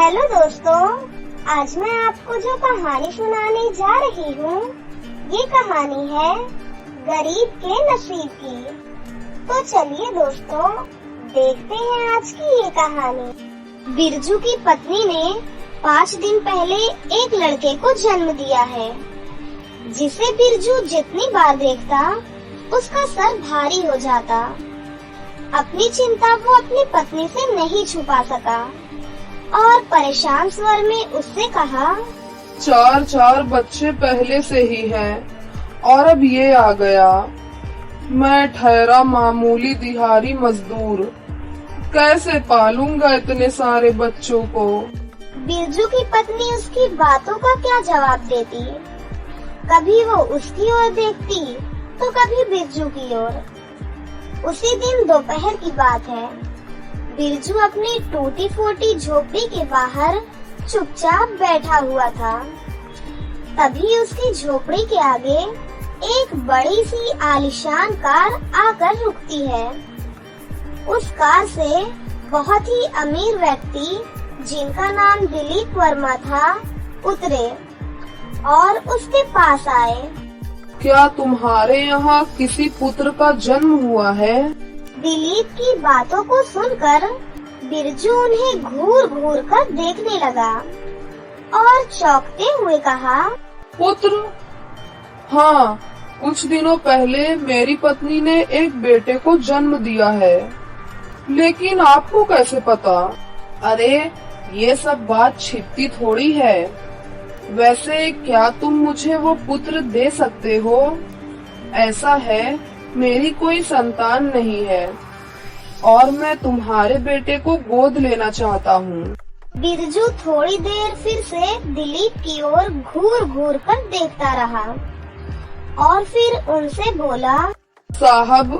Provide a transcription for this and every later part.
Hello दोस्तों, आज मैं आपको जो कहानी सुनाने जा रही हूँ, ये कहानी है गरीब के नसीब की। तो चलिए दोस्तों, देखते हैं आज की ये कहानी। बिरजू की पत्नी ने 5 दिन पहले एक लड़के को जन्म दिया है, जिसे बिरजू जितनी बार देखता उसका सर भारी हो जाता। अपनी चिंता वो अपनी पत्नी से नहीं छुपा सका और परेशान स्वर में उससे कहा, 4 बच्चे पहले से ही हैं और अब ये आ गया। मैं ठहरा मामूली दिहाड़ी मजदूर, कैसे पालूंगा इतने सारे बच्चों को। बिरजू की पत्नी उसकी बातों का क्या जवाब देती। कभी वो उसकी ओर देखती तो कभी बिरजू की ओर। उसी दिन दोपहर की बात है। बिरजू अपनी टूटी फूटी झोपड़ी के बाहर चुपचाप बैठा हुआ था। तभी उसकी झोपड़ी के आगे एक बड़ी सी आलीशान कार आकर रुकती है। उस कार से बहुत ही अमीर व्यक्ति, जिनका नाम दिलीप वर्मा था, उतरे और उसके पास आए। क्या तुम्हारे यहाँ किसी पुत्र का जन्म हुआ है? दिलीप की बातों को सुनकर बिरजू उन्हें घूर घूर कर देखने लगा और चौंकते हुए कहा, पुत्र? हाँ, कुछ दिनों पहले मेरी पत्नी ने एक बेटे को जन्म दिया है, लेकिन आपको कैसे पता? अरे ये सब बात छिपती थोड़ी है। वैसे क्या तुम मुझे वो पुत्र दे सकते हो? ऐसा है, मेरी कोई संतान नहीं है और मैं तुम्हारे बेटे को गोद लेना चाहता हूँ। बिरजू थोड़ी देर फिर से दिलीप की ओर घूर घूर कर देखता रहा और फिर उनसे बोला, साहब,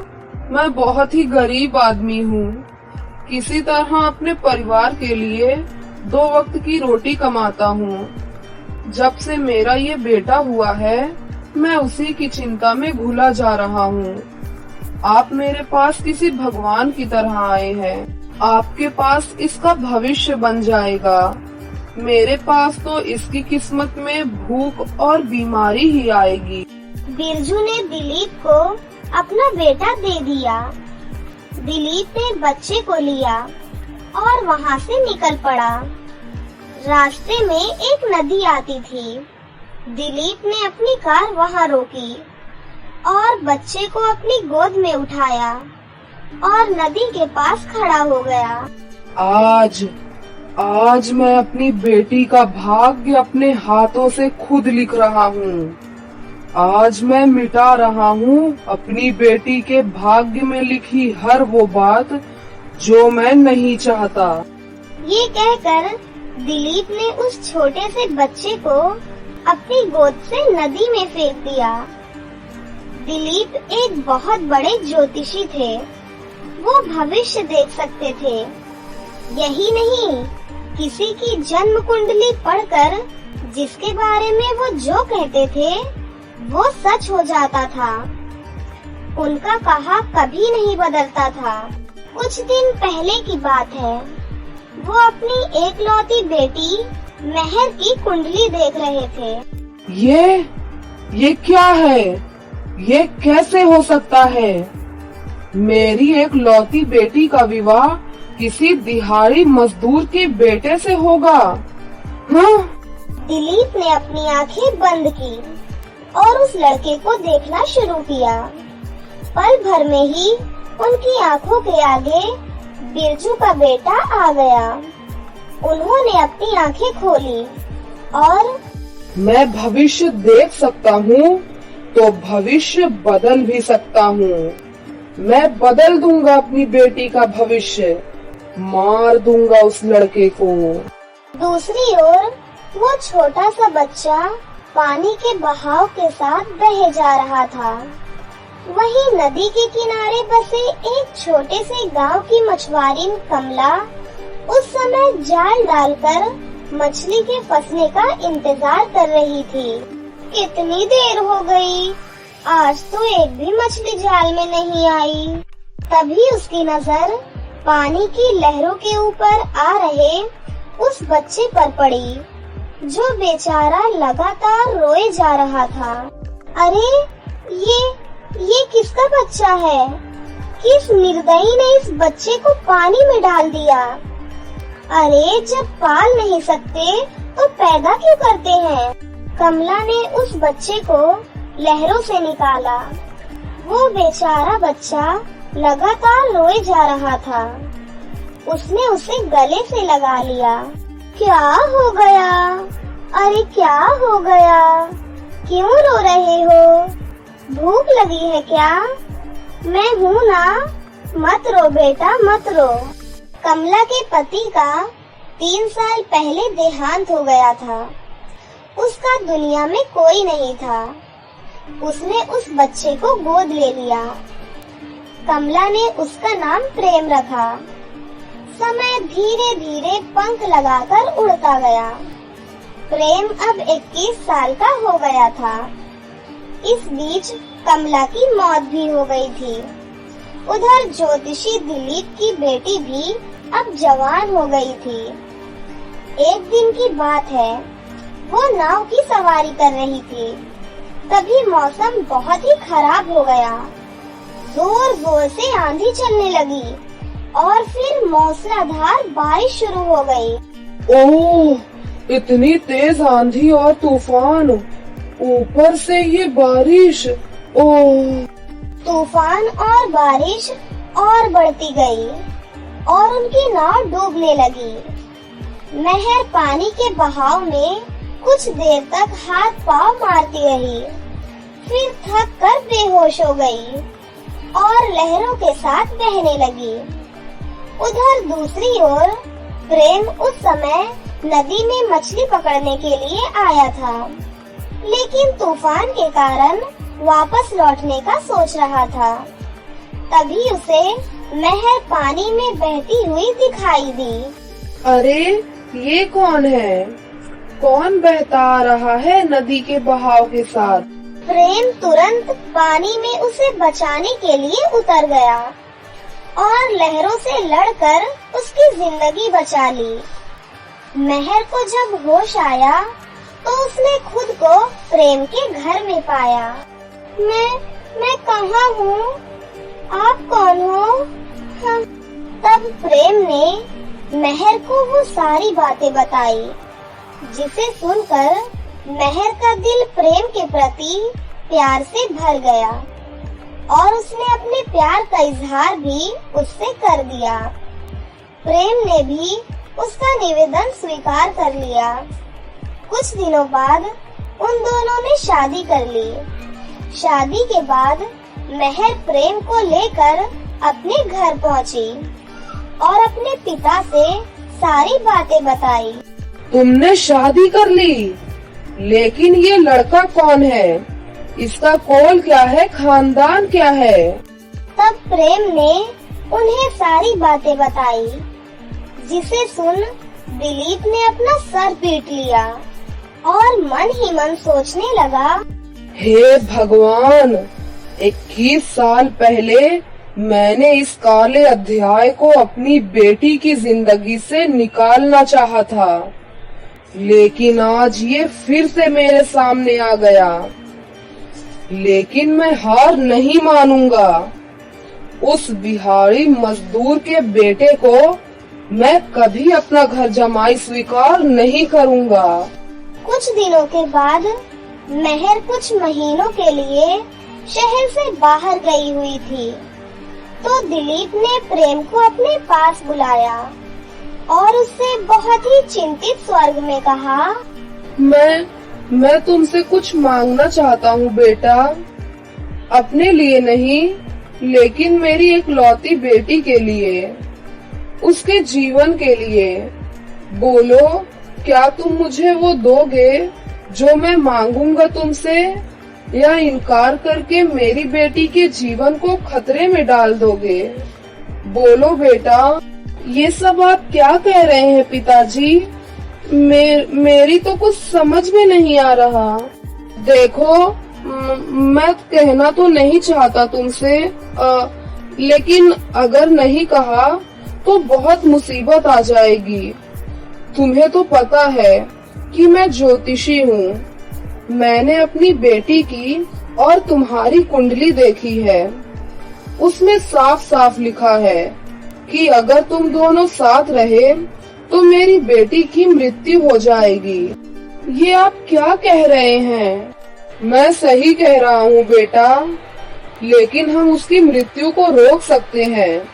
मैं बहुत ही गरीब आदमी हूँ। किसी तरह अपने परिवार के लिए 2 वक्त की रोटी कमाता हूँ। जब से मेरा ये बेटा हुआ है, मैं उसी की चिंता में घुला जा रहा हूँ। आप मेरे पास किसी भगवान की तरह आए हैं। आपके पास इसका भविष्य बन जाएगा। मेरे पास तो इसकी किस्मत में भूख और बीमारी ही आएगी। बिरजू ने दिलीप को अपना बेटा दे दिया। दिलीप ने बच्चे को लिया और वहाँ से निकल पड़ा। रास्ते में एक नदी आती थी। दिलीप ने अपनी कार वहाँ रोकी और बच्चे को अपनी गोद में उठाया और नदी के पास खड़ा हो गया। आज मैं अपनी बेटी का भाग्य अपने हाथों से खुद लिख रहा हूँ। आज मैं मिटा रहा हूँ अपनी बेटी के भाग्य में लिखी हर वो बात जो मैं नहीं चाहता। ये कहकर दिलीप ने उस छोटे से बच्चे को अपनी गोद से नदी में फेंक दिया। दिलीप एक बहुत बड़े ज्योतिषी थे। वो भविष्य देख सकते थे। यही नहीं, किसी की जन्म कुंडली पढ़कर जिसके बारे में वो जो कहते थे वो सच हो जाता था। उनका कहा कभी नहीं बदलता था। कुछ दिन पहले की बात है। वो अपनी एकलौती बेटी मेहर की कुंडली देख रहे थे। ये क्या है? ये कैसे हो सकता है? मेरी एक लौती बेटी का विवाह किसी दिहाड़ी मजदूर के बेटे से होगा? हाँ? दिलीप ने अपनी आंखें बंद की और उस लड़के को देखना शुरू किया। पल भर में ही उनकी आंखों के आगे बिरजू का बेटा आ गया। उन्होंने अपनी आंखें खोली और मैं भविष्य देख सकता हूँ तो भविष्य बदल भी सकता हूँ। मैं बदल दूंगा अपनी बेटी का भविष्य, मार दूंगा उस लड़के को। दूसरी ओर वो छोटा सा बच्चा पानी के बहाव के साथ बह जा रहा था। वहीं नदी के किनारे बसे एक छोटे से गांव की मछुआरी कमला उस समय जाल डालकर मछली के फंसने का इंतजार कर रही थी। कितनी देर हो गई, आज तो एक भी मछली जाल में नहीं आई। तभी उसकी नजर पानी की लहरों के ऊपर आ रहे उस बच्चे पर पड़ी, जो बेचारा लगातार रोए जा रहा था। अरे ये किसका बच्चा है? किस निर्दयी ने इस बच्चे को पानी में डाल दिया? अरे जब पाल नहीं सकते तो पैदा क्यों करते हैं? कमला ने उस बच्चे को लहरों से निकाला। वो बेचारा बच्चा लगातार रोए जा रहा था। उसने उसे गले से लगा लिया। क्या हो गया? अरे क्या हो गया? क्यों रो रहे हो? भूख लगी है क्या? मैं हूँ ना, मत रो बेटा, मत रो। कमला के पति का 3 साल पहले देहांत हो गया था। उसका दुनिया में कोई नहीं था। उसने उस बच्चे को गोद ले लिया। कमला ने उसका नाम प्रेम रखा। समय धीरे धीरे पंख लगाकर उड़ता गया। प्रेम अब 21 साल का हो गया था। इस बीच कमला की मौत भी हो गई थी। उधर ज्योतिषी दिलीप की बेटी भी अब जवान हो गई थी। एक दिन की बात है, वो नाव की सवारी कर रही थी। तभी मौसम बहुत ही खराब हो गया। जोर जोर से आंधी चलने लगी और फिर मूसलाधार बारिश शुरू हो गई। ओह, इतनी तेज आंधी और तूफान, ऊपर से ये बारिश। ओह, तूफान और बारिश और बढ़ती गई और उनकी नाव डूबने लगी। नहर पानी के बहाव में कुछ देर तक हाथ पांव मारती रही, फिर थक कर बेहोश हो गई और लहरों के साथ बहने लगी। उधर दूसरी ओर प्रेम उस समय नदी में मछली पकड़ने के लिए आया था, लेकिन तूफान के कारण वापस लौटने का सोच रहा था। तभी उसे नहर पानी में बहती हुई दिखाई दी। अरे ये कौन है? कौन बहता आ रहा है नदी के बहाव के साथ? प्रेम तुरंत पानी में उसे बचाने के लिए उतर गया और लहरों से लड़कर उसकी जिंदगी बचा ली। नहर को जब होश आया तो उसने खुद को प्रेम के घर में पाया। मैं कहाँ हूँ? आप कौन हो? तब प्रेम ने नहर को वो सारी बातें बताई, जिसे सुनकर नहर का दिल प्रेम के प्रति प्यार से भर गया और उसने अपने प्यार का इजहार भी उससे कर दिया। प्रेम ने भी उसका निवेदन स्वीकार कर लिया। कुछ दिनों बाद उन दोनों ने शादी कर ली। शादी के बाद नहर प्रेम को लेकर अपने घर पहुंची और अपने पिता से सारी बातें बताई। तुमने शादी कर ली, लेकिन ये लड़का कौन है? इसका कौल क्या है? खानदान क्या है? तब प्रेम ने उन्हें सारी बातें बताई, जिसे सुन दिलीप ने अपना सर पीट लिया और मन ही मन सोचने लगा, हे भगवान, 21 साल पहले मैंने इस काले अध्याय को अपनी बेटी की जिंदगी से निकालना चाहा था, लेकिन आज ये फिर से मेरे सामने आ गया। लेकिन मैं हार नहीं मानूंगा। उस बिहारी मजदूर के बेटे को मैं कभी अपना घर जमाई स्वीकार नहीं करूंगा। कुछ दिनों के बाद नहर कुछ महीनों के लिए शहर से बाहर गई हुई थी, तो दिलीप ने प्रेम को अपने पास बुलाया और उससे बहुत ही चिंतित स्वर में कहा, मैं तुमसे कुछ मांगना चाहता हूँ बेटा। अपने लिए नहीं, लेकिन मेरी एक लौती बेटी के लिए, उसके जीवन के लिए। बोलो, क्या तुम मुझे वो दोगे जो मैं मांगूंगा तुमसे, या इनकार करके मेरी बेटी के जीवन को खतरे में डाल दोगे? बोलो बेटा। ये सब आप क्या कह रहे हैं पिताजी? मेरी तो कुछ समझ में नहीं आ रहा। देखो, मैं कहना तो नहीं चाहता तुमसे, लेकिन अगर नहीं कहा तो बहुत मुसीबत आ जाएगी। तुम्हें तो पता है कि मैं ज्योतिषी हूँ। मैंने अपनी बेटी की और तुम्हारी कुंडली देखी है। उसमें साफ साफ लिखा है कि अगर तुम दोनों साथ रहे तो मेरी बेटी की मृत्यु हो जाएगी। ये आप क्या कह रहे हैं? मैं सही कह रहा हूँ बेटा, लेकिन हम उसकी मृत्यु को रोक सकते हैं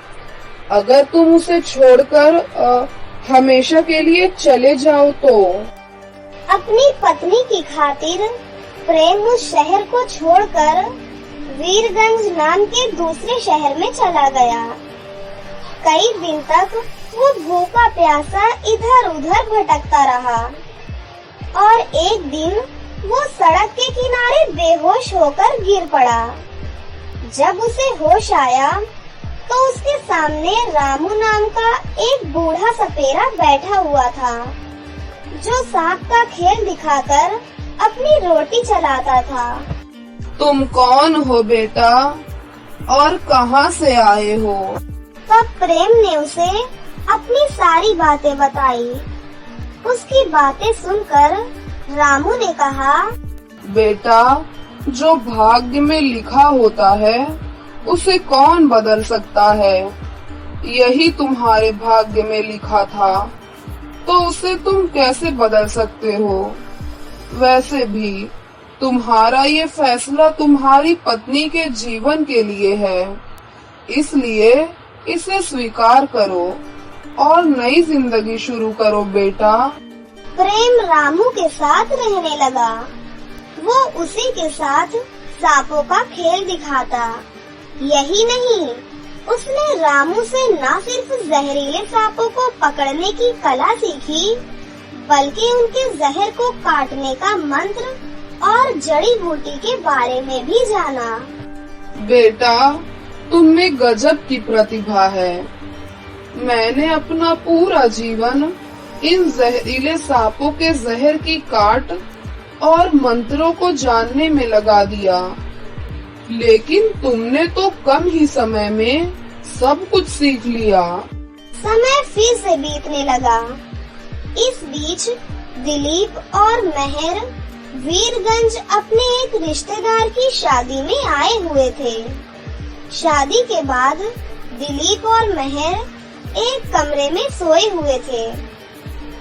अगर तुम उसे छोड़कर हमेशा के लिए चले जाओ तो। अपनी पत्नी की खातिर प्रेम उस शहर को छोड़कर वीरगंज नाम के दूसरे शहर में चला गया। कई दिन तक वो भूखा प्यासा इधर उधर भटकता रहा और एक दिन वो सड़क के किनारे बेहोश होकर गिर पड़ा। जब उसे होश आया तो उसके सामने रामू नाम का एक बूढ़ा सपेरा बैठा हुआ था, जो सांप का खेल दिखाकर अपनी रोटी चलाता था। तुम कौन हो बेटा और कहाँ से आए हो? तब प्रेम ने उसे अपनी सारी बातें बताई। उसकी बातें सुनकर रामू ने कहा, बेटा, जो भाग्य में लिखा होता है उसे कौन बदल सकता है? यही तुम्हारे भाग्य में लिखा था तो उसे तुम कैसे बदल सकते हो? वैसे भी तुम्हारा ये फैसला तुम्हारी पत्नी के जीवन के लिए है, इसलिए इसे स्वीकार करो और नई जिंदगी शुरू करो बेटा। प्रेम रामू के साथ रहने लगा। वो उसी के साथ सांपों का खेल दिखाता। यही नहीं, उसने रामू से न सिर्फ जहरीले सांपों को पकड़ने की कला सीखी, बल्कि उनके जहर को काटने का मंत्र और जड़ी बूटी के बारे में भी जाना। बेटा, तुम में गजब की प्रतिभा है। मैंने अपना पूरा जीवन इन जहरीले सांपों के जहर की काट और मंत्रों को जानने में लगा दिया, लेकिन तुमने तो कम ही समय में सब कुछ सीख लिया। समय फिर से बीतने लगा। इस बीच दिलीप और मेहर वीरगंज अपने एक रिश्तेदार की शादी में आए हुए थे। शादी के बाद दिलीप और मेहर एक कमरे में सोए हुए थे।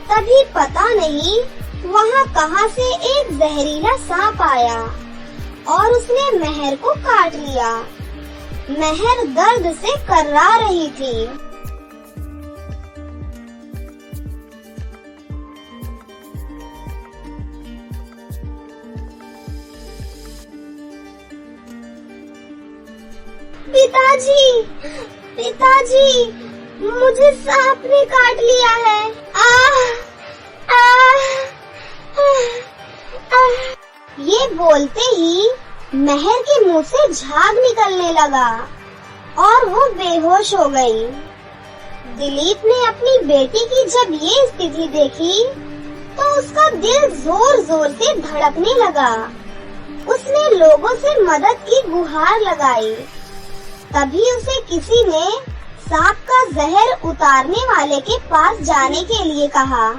तभी पता नहीं वहाँ कहाँ से एक जहरीला सांप आया और उसने मेहर को काट लिया। मेहर दर्द से कर्रा रही थी। पिताजी, पिताजी, मुझे सांप ने काट लिया है। ये बोलते ही मेहर के मुंह से झाग निकलने लगा और वो बेहोश हो गई। दिलीप ने अपनी बेटी की जब ये स्थिति देखी तो उसका दिल जोर जोर से धड़कने लगा। उसने लोगों से मदद की गुहार लगाई। तभी उसे किसी ने सांप का जहर उतारने वाले के पास जाने के लिए कहा।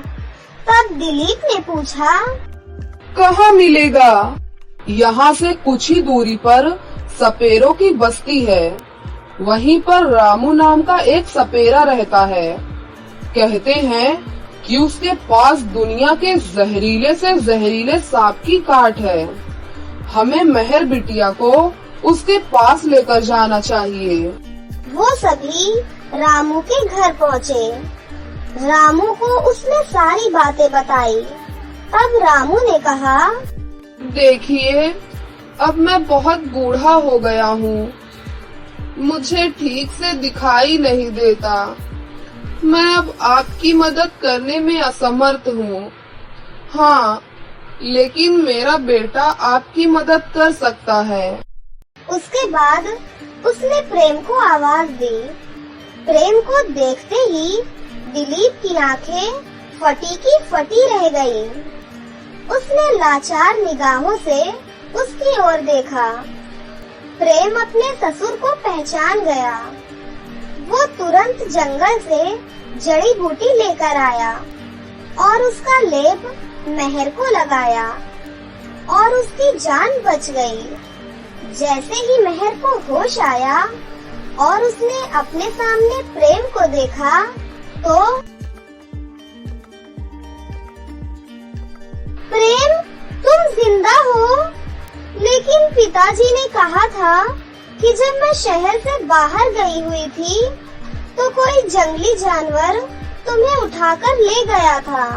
तब दिलीप ने पूछा, कहाँ मिलेगा? यहाँ से कुछ ही दूरी पर सपेरों की बस्ती है। वहीं पर रामू नाम का एक सपेरा रहता है। कहते हैं कि उसके पास दुनिया के जहरीले से जहरीले सांप की काट है। हमें मेहर बिटिया को उसके पास लेकर जाना चाहिए। वो सभी रामू के घर पहुँचे। रामू को उसने सारी बातें बताई। तब रामू ने कहा, देखिए, अब मैं बहुत बूढ़ा हो गया हूँ। मुझे ठीक से दिखाई नहीं देता। मैं अब आपकी मदद करने में असमर्थ हूँ। हाँ, लेकिन मेरा बेटा आपकी मदद कर सकता है। उसके बाद उसने प्रेम को आवाज दी। प्रेम को देखते ही दिलीप की आंखें फटी की फटी रह गई। उसने लाचार निगाहों से उसकी ओर देखा। प्रेम अपने ससुर को पहचान गया। वो तुरंत जंगल से जड़ी बूटी लेकर आया और उसका लेप मेहर को लगाया और उसकी जान बच गई। जैसे ही मेहर को होश आया और उसने अपने सामने प्रेम को देखा तो प्रेम, तुम जिंदा हो? लेकिन पिताजी ने कहा था कि जब मैं शहर से बाहर गई हुई थी तो कोई जंगली जानवर तुम्हें उठाकर ले गया था।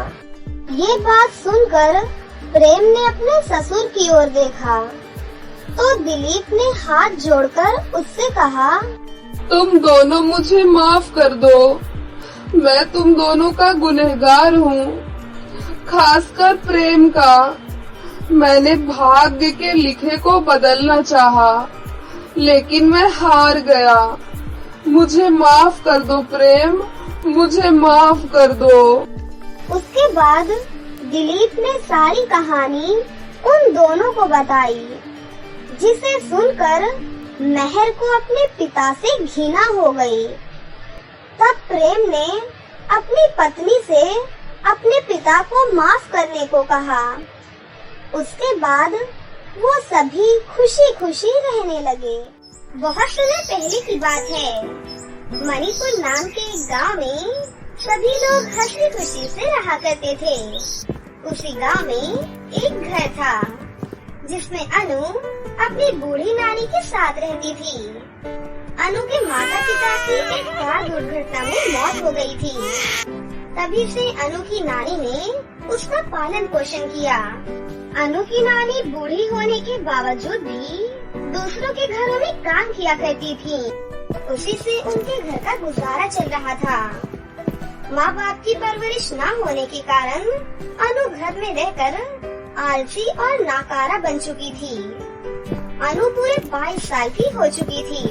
ये बात सुनकर प्रेम ने अपने ससुर की ओर देखा तो दिलीप ने हाथ जोड़कर उससे कहा, तुम दोनों मुझे माफ कर दो। मैं तुम दोनों का गुनहगार हूँ, खासकर प्रेम का। मैंने भाग्य के लिखे को बदलना चाहा, लेकिन मैं हार गया। मुझे माफ कर दो प्रेम, मुझे माफ कर दो। उसके बाद दिलीप ने सारी कहानी उन दोनों को बताई, जिसे सुनकर मेहर को अपने पिता से घृणा हो गई। तब प्रेम ने अपनी पत्नी से अपने पिता को माफ करने को कहा। उसके बाद वो सभी खुशी खुशी रहने लगे। बहुत समय पहले की बात है। मणिपुर नाम के एक गांव में सभी लोग हंसी खुशी से रहा करते थे। उसी गांव में एक घर था जिसमें अनु अपनी बूढ़ी नानी के साथ रहती थी। अनु के माता पिता की एक कार दुर्घटना में मौत हो गई थी। तभी से अनु की नानी ने उसका पालन पोषण किया। अनु की नानी बूढ़ी होने के बावजूद भी दूसरों के घरों में काम किया करती थी। उसी से उनके घर का गुजारा चल रहा था। माँ बाप की परवरिश न होने के कारण अनु घर में रहकर आलसी और नाकारा बन चुकी थी। अनु पूरे 22 साल की हो चुकी थी,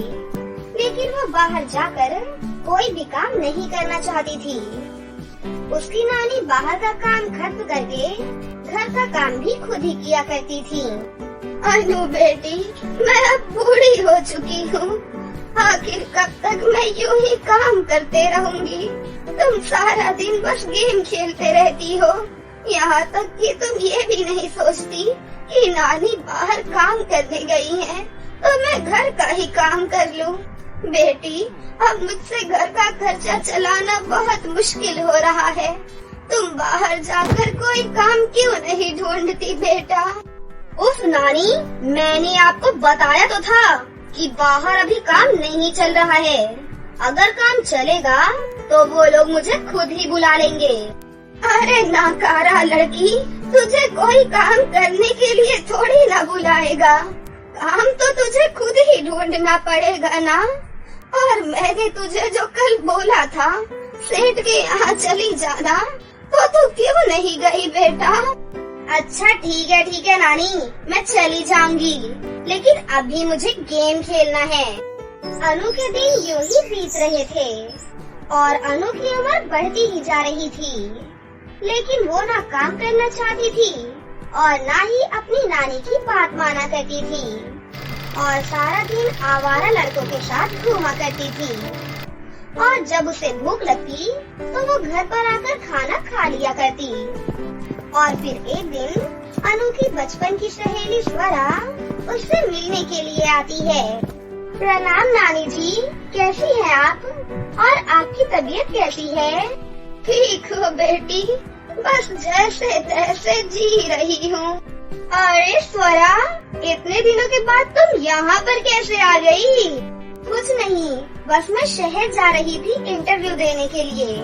लेकिन वो बाहर जाकर कोई भी काम नहीं करना चाहती थी। उसकी नानी बाहर का काम खत्म करके घर का काम भी खुद ही किया करती थी। अनु बेटी, मैं अब बूढ़ी हो चुकी हूँ। आखिर कब तक मैं यूं ही काम करते रहूंगी? तुम सारा दिन बस गेम खेलते रहती हो। यहाँ तक कि तुम ये भी नहीं सोचती कि नानी बाहर काम करने गई है तो मैं घर का ही काम कर लूं। बेटी, अब मुझसे घर का खर्चा चलाना बहुत मुश्किल हो रहा है। तुम बाहर जाकर कोई काम क्यों नहीं ढूंढती बेटा? उफ नानी, मैंने आपको बताया तो था कि बाहर अभी काम नहीं चल रहा है। अगर काम चलेगा तो वो लोग मुझे खुद ही बुला लेंगे। अरे नाकारा लड़की, तुझे कोई काम करने के लिए थोड़ी ना बुलाएगा। काम तो तुझे खुद ही ढूंढना पड़ेगा ना। और मैंने तुझे जो कल बोला था सेठ के यहाँ चली जाना, तो तू क्यों नहीं गई बेटा? अच्छा ठीक है नानी, मैं चली जाऊंगी, लेकिन अभी मुझे गेम खेलना है। अनु के दिन यूं ही बीत रहे थे और अनु की उम्र बढ़ती ही जा रही थी, लेकिन वो ना काम करना चाहती थी और ना ही अपनी नानी की बात माना करती थी और सारा दिन आवारा लड़कों के साथ घूमा करती थी। और जब उसे भूख लगती तो वो घर पर आकर खाना खा लिया करती। और फिर एक दिन अनु की बचपन की सहेली स्वरा उससे मिलने के लिए आती है। प्रणाम नानी जी, कैसी हैं आप? और आपकी तबीयत कैसी है? ठीक हो बेटी, बस जैसे तैसे जी रही हूँ। अरे स्वरा, इतने दिनों के बाद तुम यहाँ पर कैसे आ गई? कुछ नहीं, बस मैं शहर जा रही थी इंटरव्यू देने के लिए,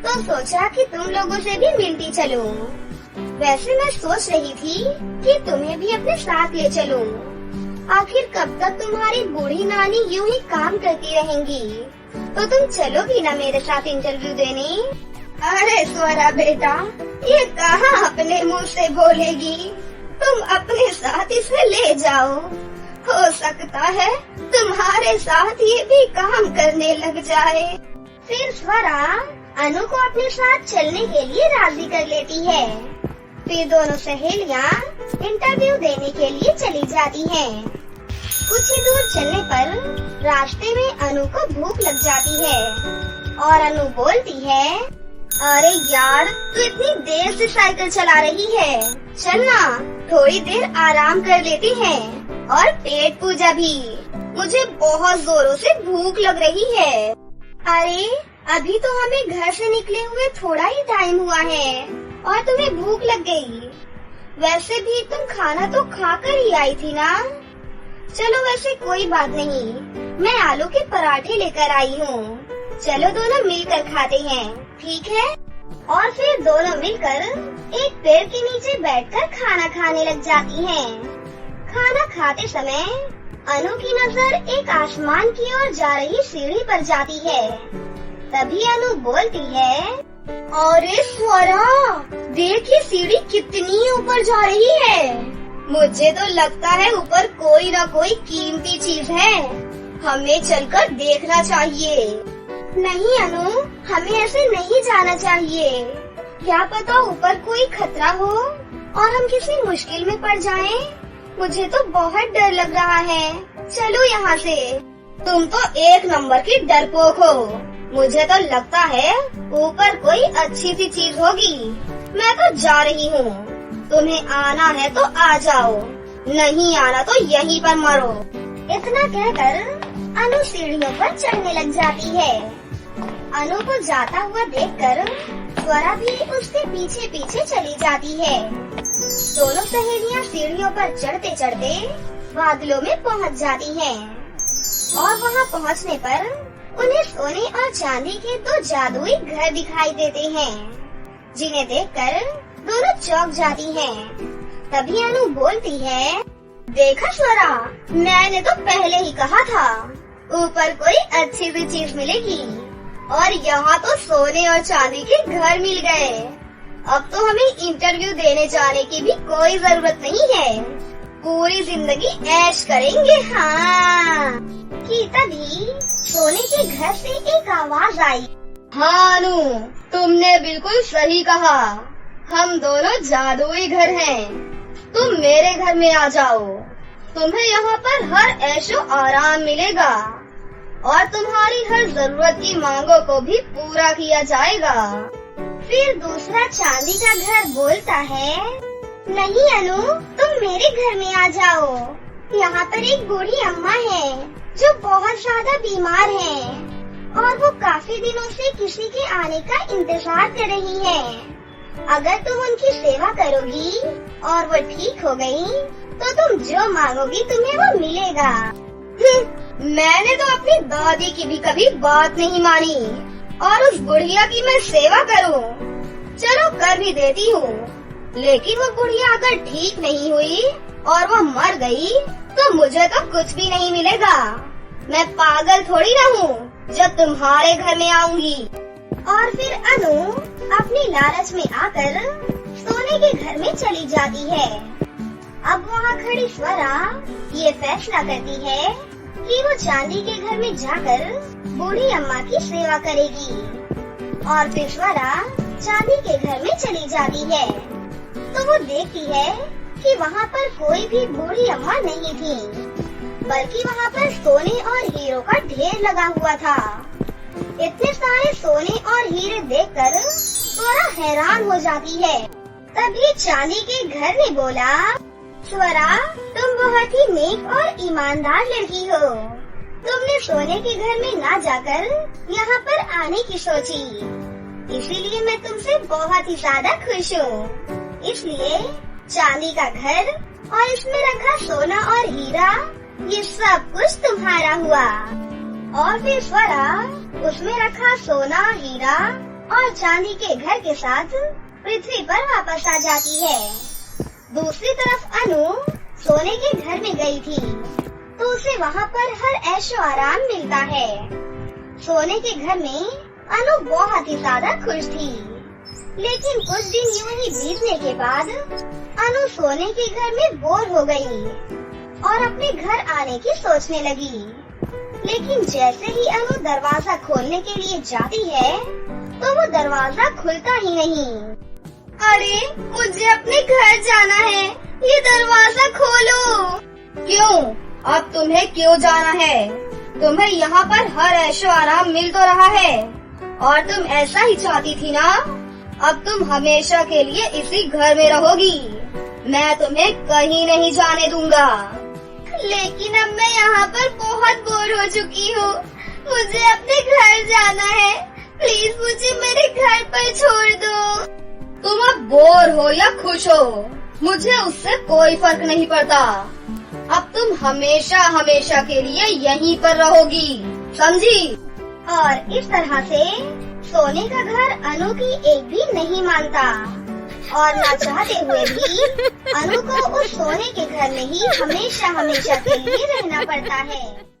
तो सोचा कि तुम लोगों से भी मिलती चलूं। वैसे मैं सोच रही थी कि तुम्हें भी अपने साथ ले चलूं। आखिर कब तक तुम्हारी बूढ़ी नानी यूं ही काम करती रहेंगी? तो तुम चलोगी ना मेरे साथ इंटरव्यू देने? अरे स्वरा बेटा, ये कहाँ अपने मुंह से बोलेगी? तुम अपने साथ इसे ले जाओ। हो सकता है तुम्हारे साथ ये भी काम करने लग जाए। फिर स्वरा अनु को अपने साथ चलने के लिए राजी कर लेती है। फिर दोनों सहेलियाँ इंटरव्यू देने के लिए चली जाती हैं। कुछ ही दूर चलने पर रास्ते में अनु को भूख लग जाती है और अनु बोलती है, अरे यार, तू इतनी देर से साइकिल चला रही है, चल ना थोड़ी देर आराम कर लेते हैं और पेट पूजा भी। मुझे बहुत जोरों से भूख लग रही है। अरे अभी तो हमें घर से निकले हुए थोड़ा ही टाइम हुआ है और तुम्हें भूख लग गई। वैसे भी तुम खाना तो खा कर ही आई थी ना। चलो वैसे कोई बात नहीं, मैं आलू के पराठे लेकर आई हूँ। चलो दोनों मिलकर खाते हैं, ठीक है? और फिर दोनों मिलकर एक पेड़ के नीचे बैठकर खाना खाने लग जाती हैं। खाना खाते समय अनु की नजर एक आसमान की ओर जा रही सीढ़ी पर जाती है। तभी अनु बोलती है, अरे स्वरा, देख ये सीढ़ी कितनी ऊपर जा रही है। मुझे तो लगता है ऊपर कोई न कोई कीमती चीज है, हमें चलकर देखना चाहिए। नहीं अनु, हमें ऐसे नहीं जाना चाहिए। क्या पता ऊपर कोई खतरा हो और हम किसी मुश्किल में पड़ जाएं। मुझे तो बहुत डर लग रहा है, चलो यहाँ से। तुम तो एक नंबर की डरपोक हो। मुझे तो लगता है ऊपर कोई अच्छी सी चीज होगी। मैं तो जा रही हूँ, तुम्हें आना है तो आ जाओ, नहीं आना तो यहीं पर मरो। इतना कहकर अनु सीढ़ियों पर चढ़ने लग जाती है। अनु को जाता हुआ देखकर स्वरा भी उसके पीछे पीछे चली जाती है। दोनों सहेलियां सीढ़ियों पर चढ़ते चढ़ते बादलों में पहुंच जाती हैं और वहां पहुंचने पर उन्हें सोने और चांदी के दो जादुई घर दिखाई देते हैं, जिन्हें देखकर दोनों चौंक जाती हैं। तभी अनु बोलती है, देखा स्वरा, मैंने तो पहले ही कहा था ऊपर कोई अच्छी सी चीज मिलेगी और यहाँ तो सोने और चांदी के घर मिल गए। अब तो हमें इंटरव्यू देने जाने की भी कोई जरूरत नहीं है, पूरी जिंदगी ऐश करेंगे। हाँ कि तभी सोने के घर से एक आवाज आई, हाँ अनु, तुमने बिल्कुल सही कहा, हम दोनों जादुई घर हैं। तुम मेरे घर में आ जाओ, तुम्हें यहाँ पर हर ऐशो आराम मिलेगा और तुम्हारी हर जरूरत की मांगों को भी पूरा किया जाएगा। फिर दूसरा चांदी का घर बोलता है, नहीं अनु, तुम मेरे घर में आ जाओ। यहाँ पर एक बूढ़ी अम्मा है जो बहुत ज्यादा बीमार है और वो काफी दिनों से किसी के आने का इंतजार कर रही है। अगर तुम उनकी सेवा करोगी और वो ठीक हो गई, तो तुम जो मांगोगी तुम्हें वो मिलेगा। मैंने तो अपनी दादी की भी कभी बात नहीं मानी और उस बुढ़िया की मैं सेवा करूं। चलो कर भी देती हूँ, लेकिन वो बुढ़िया अगर ठीक नहीं हुई और वो मर गई तो मुझे तो कुछ भी नहीं मिलेगा। मैं पागल थोड़ी ना हूँ जो तुम्हारे घर में आऊंगी। और फिर अनु अपनी लालच में आकर सोने के घर में चली जाती है। अब वहाँ खड़ी स्वरा ये फैसला करती है कि वो चांदी के घर में जाकर बूढ़ी अम्मा की सेवा करेगी। और फिर स्वरा चांदी के घर में चली जाती है तो वो देखती है कि वहाँ पर कोई भी बूढ़ी अम्मा नहीं थी, बल्कि वहाँ पर सोने और हीरो का ढेर लगा हुआ था। इतने सारे सोने और हीरे देखकर स्वरा हैरान हो जाती है। तभी चांदी के घर ने बोला, स्वरा, तुम बहुत ही नेक और ईमानदार लड़की हो। तुमने सोने के घर में ना जाकर यहाँ पर आने की सोची, इसीलिए मैं तुमसे बहुत ही ज्यादा खुश हूँ। इसलिए चांदी का घर और इसमें रखा सोना और हीरा, ये सब कुछ तुम्हारा हुआ। और फिर स्वरा उसमें रखा सोना, हीरा और चांदी के घर के साथ पृथ्वी पर वापस आ जाती है। दूसरी तरफ अनु सोने के घर में गई थी तो उसे वहाँ पर हर ऐशो आराम मिलता है। सोने के घर में अनु बहुत ही ज्यादा खुश थी, लेकिन कुछ दिन यूं ही बीतने के बाद अनु सोने के घर में बोर हो गई और अपने घर आने की सोचने लगी। लेकिन जैसे ही अनु दरवाजा खोलने के लिए जाती है तो वो दरवाजा खुलता ही नहीं। अरे, मुझे अपने घर जाना है, ये दरवाजा खोलो। क्यों? अब तुम्हें क्यों जाना है? तुम्हें यहाँ पर हर ऐशो आराम मिल तो रहा है और तुम ऐसा ही चाहती थी ना? अब तुम हमेशा के लिए इसी घर में रहोगी। मैं तुम्हें कहीं नहीं जाने दूंगा। लेकिन अब मैं यहाँ पर बहुत बोर हो चुकी हूँ। मुझे अपने घर जाना है। प्लीज मुझे मेरे घर पर छोड़ दो। तुम अब बोर हो या खुश हो, मुझे उससे कोई फर्क नहीं पड़ता। अब तुम हमेशा हमेशा के लिए यहीं पर रहोगी, समझी? और इस तरह से सोने का घर अनु की एक भी नहीं मानता और न चाहते हुए भी अनु को उस सोने के घर में ही हमेशा हमेशा के लिए रहना पड़ता है।